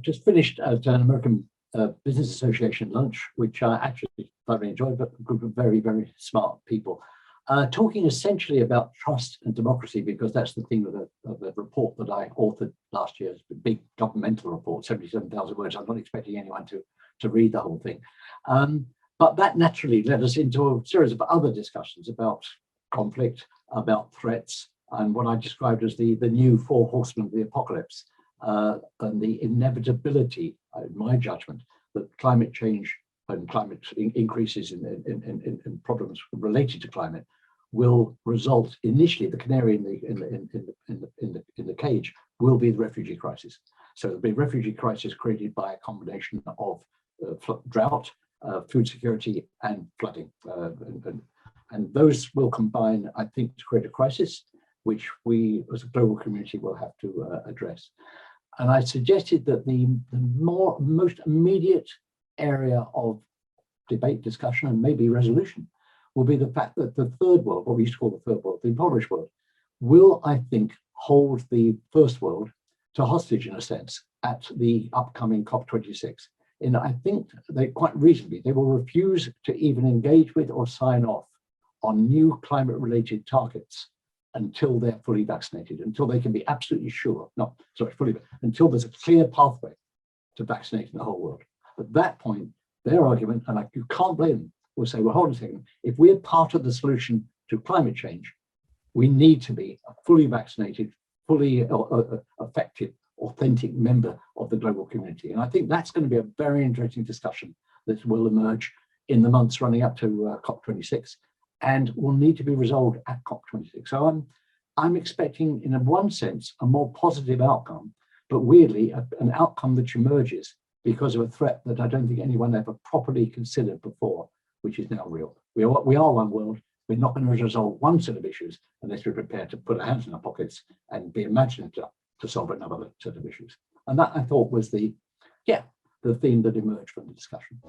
just finished at an American Business Association lunch, which I actually thoroughly enjoyed, but a group of very, very smart people, talking essentially about trust and democracy, because that's the theme of the report that I authored last year. It's a big governmental report, 77,000 words. I'm not expecting anyone to read the whole thing. But that naturally led us into a series of other discussions about conflict, about threats, and what I described as the new four horsemen of the apocalypse, and the inevitability, in my judgment, that climate change and climate increases in problems related to climate will result, initially, the canary in the cage will be the refugee crisis. So there'll be a refugee crisis created by a combination of drought, food security, and flooding, and those will combine, I think, to create a crisis which we as a global community will have to address. And I suggested that the most immediate area of debate, discussion, and maybe resolution will be the fact that the third world, what we used to call the third world, the impoverished world, will, I think, hold the first world to hostage, in a sense, at the upcoming COP26. And I think they quite reasonably, they will refuse to even engage with or sign off on new climate-related targets until they're fully vaccinated, until they can be absolutely sure, until there's a clear pathway to vaccinating the whole world. At that point, their argument, and you can't blame them, will say, well, hold on a second, if we're part of the solution to climate change, we need to be a fully vaccinated, fully effective, authentic member of the global community. And I think that's going to be a very interesting discussion that will emerge in the months running up to COP26, and will need to be resolved at COP26. So I'm expecting, in one sense, a more positive outcome, but weirdly, an outcome that emerges because of a threat that I don't think anyone ever properly considered before, which is now real. We are one world. We're not going to resolve one set of issues unless we're prepared to put our hands in our pockets and be imaginative to solve another set of issues. And that, I thought, was the theme that emerged from the discussion.